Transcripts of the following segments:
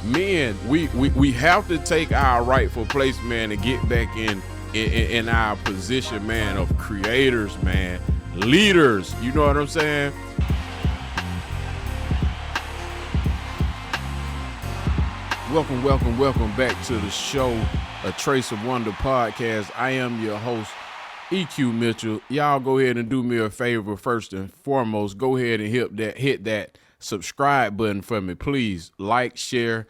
men, we have to take our rightful place, man, and get back in our position, man, of creators, man, leaders. You know what I'm saying? Welcome back to the show, A Trace of Wonder podcast. I am your host, EQ Mitchell. Y'all go ahead and do me a favor first and foremost. Go ahead and hit that subscribe button for me, please. Like, share,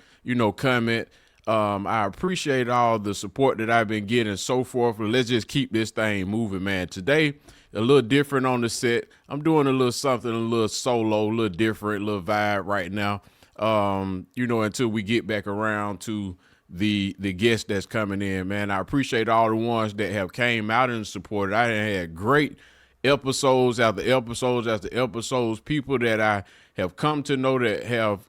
comment. I appreciate all the support that I've been getting so forth. Let's just keep this thing moving, man. Today, a little different on the set. I'm doing a little something, a little solo, a little different, a little vibe right now. Until we get back around to the guest that's coming in, man. I appreciate all the ones that have came out and supported. I had great episodes after episodes after episodes, people that I have come to know that have,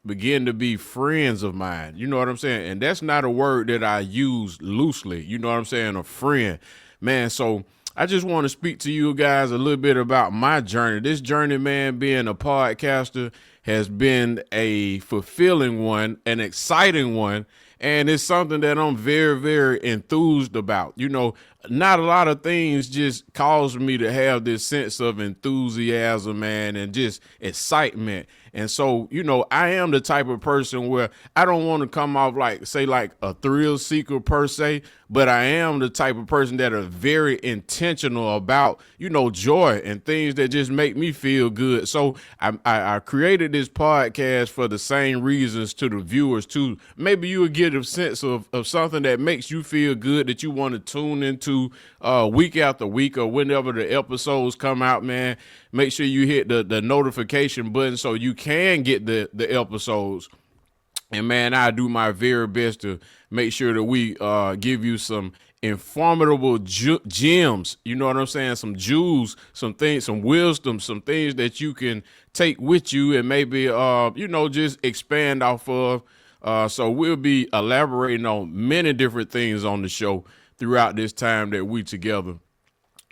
begin to be friends of mine. You know what I'm saying? And that's not a word that I use loosely. You know what I'm saying? A friend, man. So I just want to speak to you guys a little bit about my journey. This journey, man, being a podcaster has been a fulfilling one, an exciting one, and it's something that I'm very, very enthused about. Not a lot of things just cause me to have this sense of enthusiasm, man, and just excitement. And so, I am the type of person where I don't want to come off like a thrill seeker per se, but I am the type of person that are very intentional about, joy and things that just make me feel good. So I created this podcast for the same reasons to the viewers too. Maybe you would get a sense of something that makes you feel good that you want to tune into week after week or whenever the episodes come out, man. Make sure you hit the notification button so you can get the episodes. And man, I do my very best to make sure that we give you some informative gems. You know what I'm saying? Some jewels, some things, some wisdom, some things that you can take with you and maybe, just expand off of. So we'll be elaborating on many different things on the show throughout this time that we together.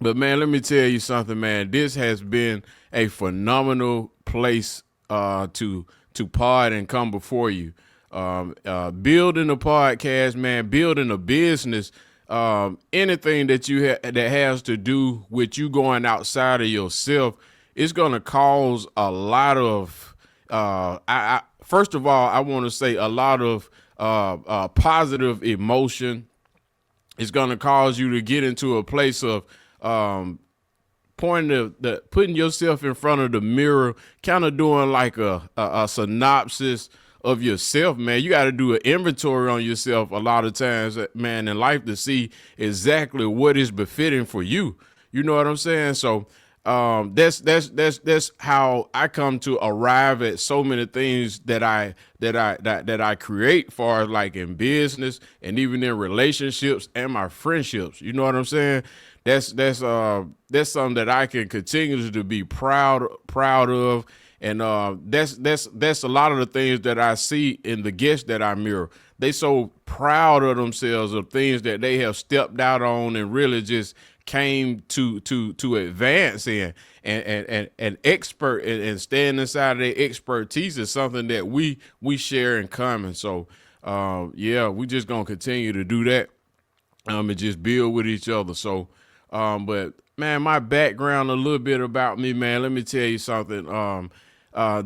But man, let me tell you something, man. This has been a phenomenal place to pod and come before you. Building a podcast, man, building a business, anything that that has to do with you going outside of yourself, it's gonna cause a lot of. First of all, I want to say a lot of positive emotion. It's gonna cause you to get into a place of putting yourself in front of the mirror, kind of doing like a synopsis of yourself, man. You got to do an inventory on yourself a lot of times, man, in life to see exactly what is befitting for you. You know what I'm saying? So that's how I come to arrive at so many things that I create for, like in business and even in relationships and my friendships. You know what I'm saying? That's something that I can continue to be proud of. And that's a lot of the things that I see in the guests that I mirror. They so proud of themselves, of things that they have stepped out on and really just came to advance in, and expert and staying inside of their expertise is something that we share in common. So we just gonna continue to do that and just build with each other. So but man, my background, a little bit about me, man. Let me tell you something.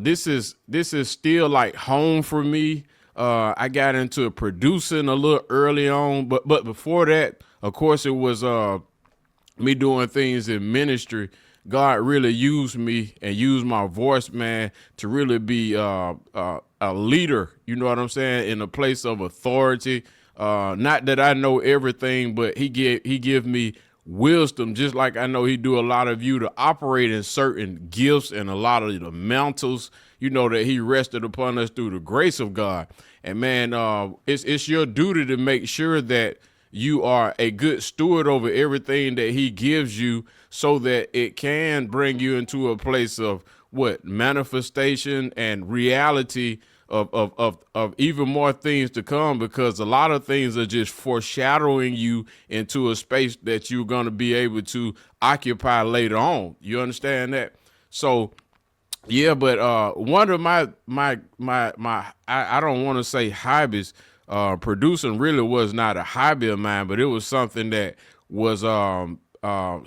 This is still like home for me. I got into producing a little early on, but before that, of course, it was me doing things in ministry. God really used me and used my voice, man, to really be a leader. You know what I'm saying? In a place of authority. Not that I know everything, but he give me wisdom, just like I know he do a lot of you to operate in certain gifts and a lot of the mantles, that he rested upon us through the grace of God. And man, it's your duty to make sure that you are a good steward over everything that he gives you, so that it can bring you into a place of manifestation and reality of even more things to come, because a lot of things are just foreshadowing you into a space that you're going to be able to occupy later on. You understand that? So Yeah, but one of I don't want to say hobbies. Producing really was not a hobby of mine, but it was something that was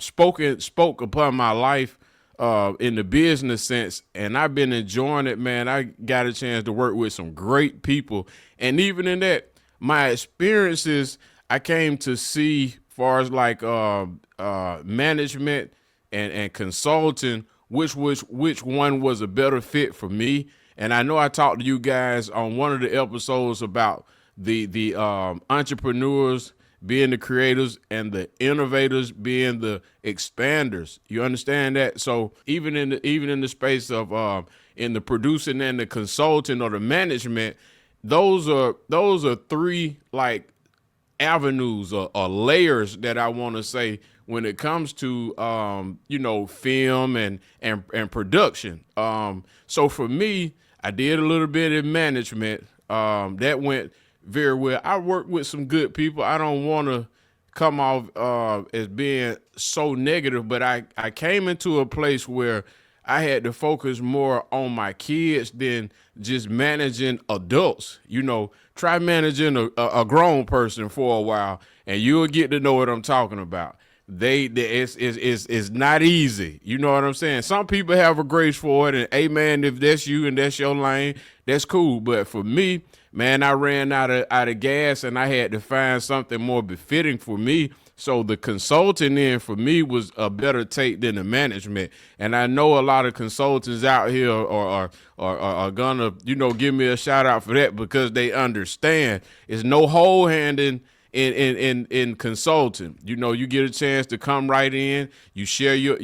spoke upon my life in the business sense, and I've been enjoying it, man. I got a chance to work with some great people, and even in that, my experiences I came to see, far as like management and consulting, which one was a better fit for me. And I know I talked to you guys on one of the episodes about the entrepreneurs being the creators and the innovators being the expanders. You understand that? So even in the space of in the producing and the consulting or the management, those are three like avenues or layers that I want to say when it comes to film and production. So for me, I did a little bit in management. That went very well. I worked with some good people. I don't want to come off as being so negative, but I came into a place where I had to focus more on my kids than just managing adults. Try managing a grown person for a while, and you'll get to know what I'm talking about. It's not easy. You know what I'm saying? Some people have a grace for it, and amen, if that's you and that's your lane, that's cool. But for me, man, I ran out of gas, and I had to find something more befitting for me. So the consulting in for me was a better take than the management. And I know a lot of consultants out here are gonna, give me a shout out for that because they understand it's no whole handing in consulting. You get a chance to come right in, you share you're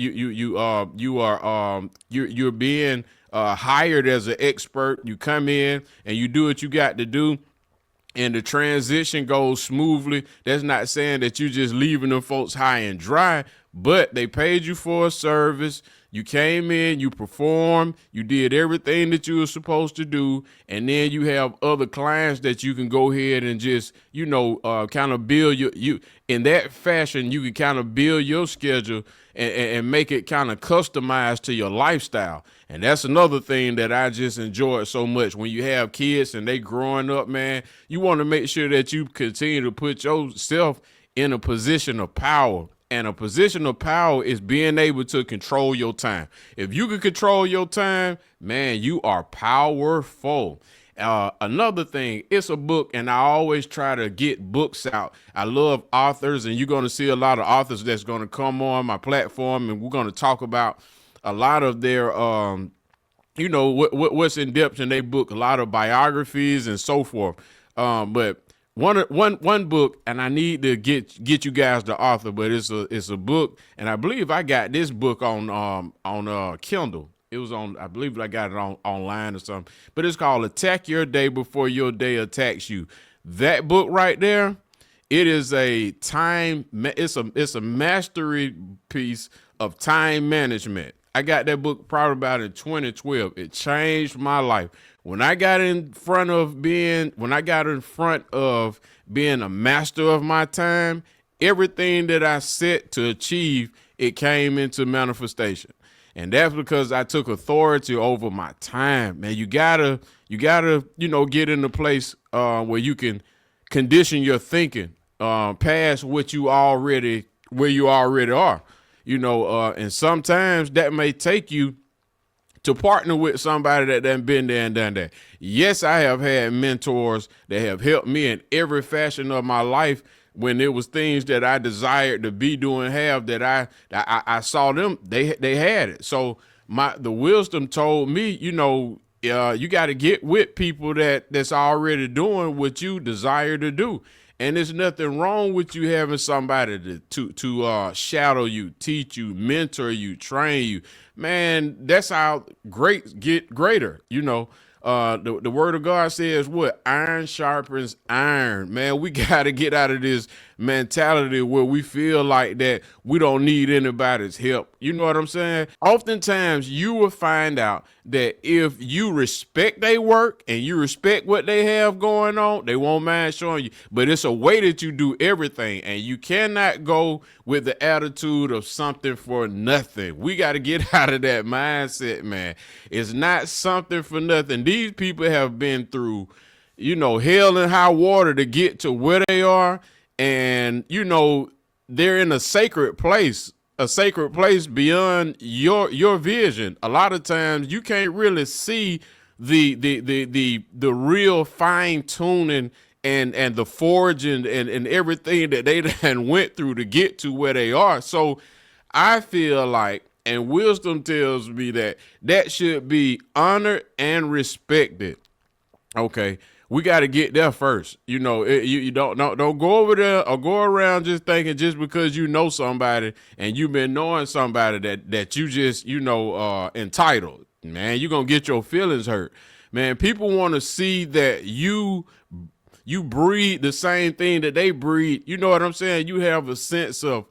being hired as an expert. You come in and you do what you got to do, and the transition goes smoothly. That's not saying that you just leaving them folks high and dry, but they paid you for a service. You came in, you performed, you did everything that you were supposed to do, and then you have other clients that you can go ahead and just, kind of build you in that fashion. You can kind of build your schedule and make it kind of customized to your lifestyle. And that's another thing that I just enjoyed so much. When you have kids and they growing up, man, you want to make sure that you continue to put yourself in a position of power. And a position of power is being able to control your time. If you can control your time, man, you are powerful. Another thing, it's a book, and I always try to get books out. I love authors, and you're going to see a lot of authors that's going to come on my platform, and we're going to talk about a lot of their what's in depth in their book, a lot of biographies and so forth. But one book, and I need to get you guys the author, but it's a book, and I believe I got this book on Kindle. It was on, I believe I got it online or something, but it's called Attack Your Day Before Your Day Attacks You. That book right there, it is it's a mastery piece of time management. I got that book probably about in 2012. It changed my life. When I got in front of being a master of my time, everything that I set to achieve, it came into manifestation. And that's because I took authority over my time. Man, you gotta, get in a place where you can condition your thinking past where you already are. And sometimes that may take you to partner with somebody that done been there and done that. Yes, I have had mentors that have helped me in every fashion of my life when there was things that I desired to be doing, have that I saw them, they had it. So the wisdom told me, you got to get with people that's already doing what you desire to do. And there's nothing wrong with you having somebody to shadow you, teach you, mentor you, train you. Man, that's how greats get greater. The word of God says what? Iron sharpens iron. Man, we got to get out of this mentality where we feel like that we don't need anybody's help. You know what I'm saying? Oftentimes you will find out that if you respect their work and you respect what they have going on, they won't mind showing you. But it's a way that you do everything, and you cannot go with the attitude of something for nothing. We got to get out of that mindset, man. It's not something for nothing. These people have been through, hell and high water to get to where they are. And, they're in a sacred place beyond your vision. A lot of times you can't really see the real fine tuning and the forging and everything that they done went through to get to where they are. So I feel like, and wisdom tells me that should be honored and respected. Okay. We got to get there first. You don't go over there or go around just thinking just because you know somebody and you've been knowing somebody that you just, entitled. Man, you're going to get your feelings hurt. Man, people want to see that you breed the same thing that they breed. You know what I'm saying? You have a sense of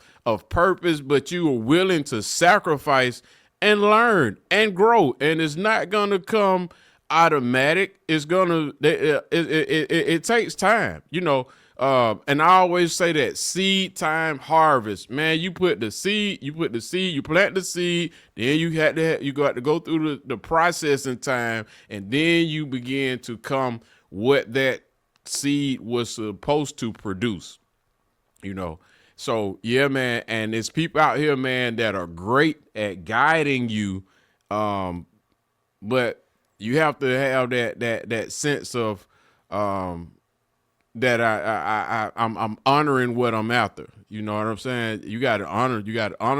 purpose, but you are willing to sacrifice and learn and grow. And it's not going to come automatic. It's gonna it takes time, and I always say that seed time, harvest, man. You plant the seed, you plant the seed, then you got to go through the processing time, and then you begin to come what that seed was supposed to produce. So yeah, man, and there's people out here, man, that are great at guiding you, but you have to have that sense of that I'm honoring what I'm after. You know what I'm saying? You got to honor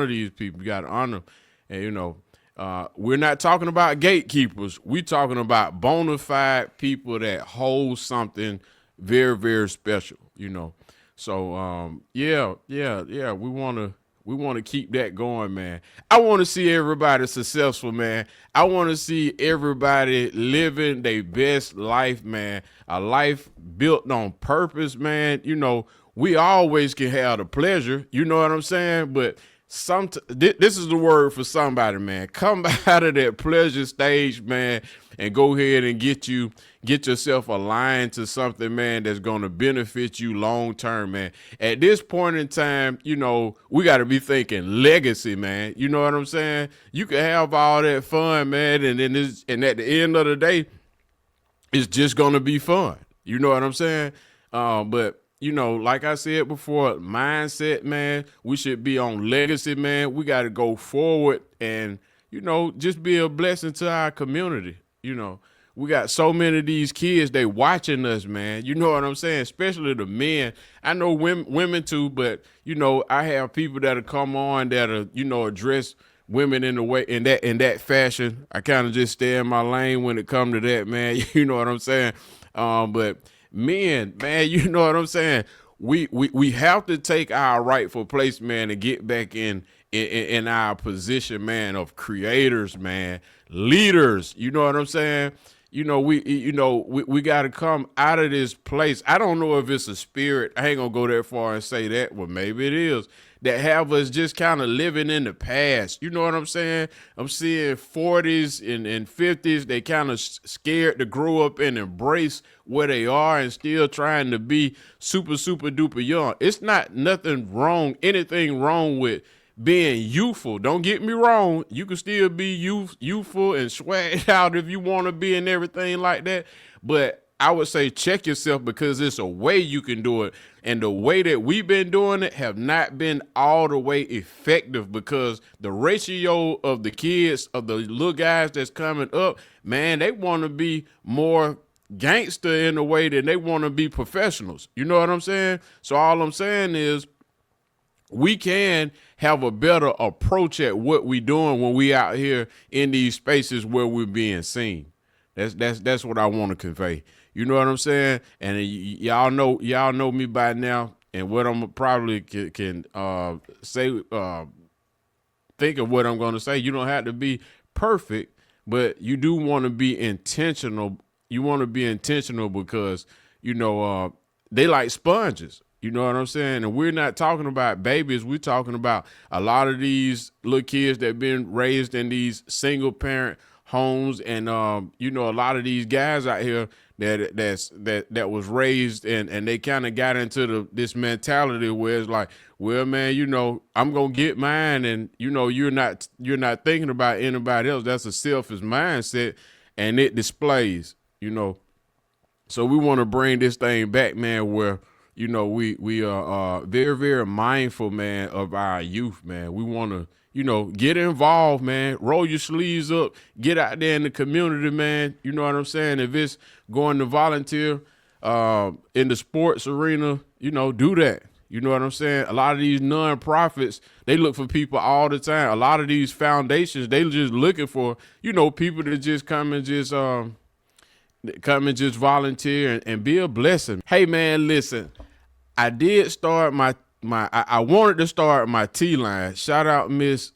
these people. You got to honor them. And we're not talking about gatekeepers. We're talking about bona fide people that hold something very, very special. So yeah. We want to keep that going, man. I want to see everybody successful, man. I want to see everybody living their best life, man. A life built on purpose, man. We always can have the pleasure. You know what I'm saying? But this is the word for somebody, man. Come out of that pleasure stage, man, and go ahead and get yourself aligned to something, man, that's going to benefit you long term, man. At this point in time, we got to be thinking legacy, man. You know what I'm saying? You can have all that fun, man, and at the end of the day, it's just going to be fun. You know what I'm saying? But like I said before, mindset, man, we should be on legacy, man. We got to go forward and, just be a blessing to our community. We got so many of these kids, they watching us, man. You know what I'm saying? Especially the men. I know women too, but, I have people that'll come on that'll, address women in that fashion. I kind of just stay in my lane when it come to that, man. You know what I'm saying? But men, man, you know what I'm saying? We have to take our rightful place, man, and get back in our position, man, of creators, man, leaders. You know what I'm saying? We got to come out of this place. I don't know if it's a spirit. I ain't gonna go that far and say that. Well, maybe it is, that have us just kind of living in the past. You know what I'm saying? I'm seeing 40s and 50s. They kind of scared to grow up and embrace where they are and still trying to be super, super duper young. It's not anything wrong with being youthful. Don't get me wrong. You can still be youthful and swag out if you want to be and everything like that. But I would say check yourself, because it's a way you can do it. And the way that we've been doing it have not been all the way effective, because the ratio of the kids, of the little guys that's coming up, man, they want to be more gangster in a way than they want to be professionals. You know what I'm saying? So all I'm saying is we can have a better approach at what we doing when we out here in these spaces where we're being seen. That's what I want to convey. You know what I'm saying? And y'all know me by now, and what I'm probably can say, think of what I'm going to say. You don't have to be perfect, but you do want to be intentional. You want to be intentional because, they like sponges. You know what I'm saying? And we're not talking about babies. We're talking about a lot of these little kids that been raised in these single parent homes, and you know, a lot of these guys out here that was raised and they kind of got into this mentality where it's like, well, man, you know, I'm gonna get mine, and you know, you're not thinking about anybody else. That's a selfish mindset, and it displays, you know. So we want to bring this thing back, man, where you know we are very very mindful, man, of our youth, man. We want to, you know, get involved, man. Roll your sleeves up, get out there in the community, man. You know what I'm saying? If it's going to volunteer in the sports arena, you know, do that. You know what I'm saying? A lot of these nonprofits, they look for people all the time. A lot of these foundations, they just looking for, you know, people to just come and just volunteer and be a blessing. Hey man, listen, I did start I wanted to start my T line. Shout out Miss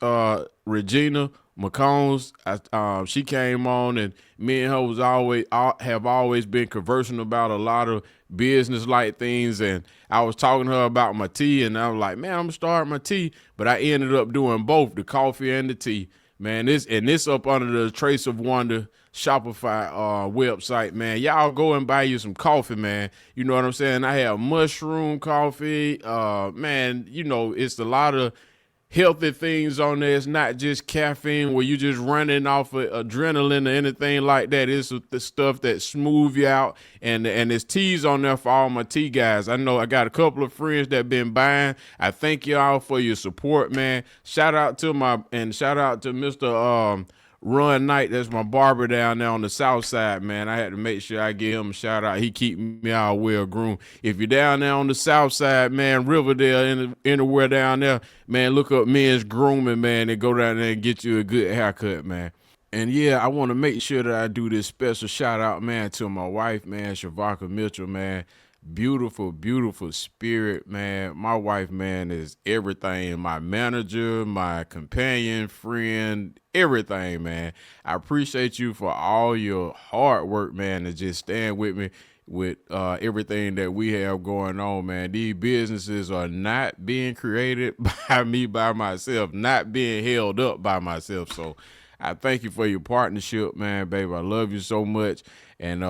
Regina McCombs. She came on, and me and her have always been conversing about a lot of business like things. And I was talking to her about my tea, and I was like, man, I'm gonna start my tea. But I ended up doing both, the coffee and the tea. Man, this up under the Trace of Wonder Shopify website, man. Y'all go and buy you some coffee, man. You know what I'm saying? I have mushroom coffee. Man, you know, it's a lot of healthy things on there. It's not just caffeine where you just running off of adrenaline or anything like that. It's the stuff that smooth you out, and there's teas on there for all my tea guys. I know I got a couple of friends that been buying. I thank y'all for your support, man. Shout out to Mr. Ron Knight, that's my barber down there on the south side, man. I had to make sure I give him a shout out. He keep me all well groomed. If you're down there on the south side, man, Riverdale, anywhere down there, man, look up Men's Grooming, man, and go down there and get you a good haircut, man. And yeah, I want to make sure that I do this special shout out, man, to my wife, man, Shavaka Mitchell, man. Beautiful, beautiful spirit, man. My wife, man, is everything. My manager, my companion, friend, everything, man. I appreciate you for all your hard work, man, to just stand with me with everything that we have going on, man. These businesses are not being created by me, by myself, not being held up by myself. So I thank you for your partnership, man, baby. I love you so much. And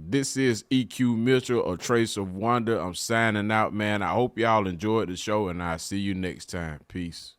this is EQ Mitchell, A Trace of Wonder. I'm signing out, man. I hope y'all enjoyed the show, and I'll see you next time. Peace.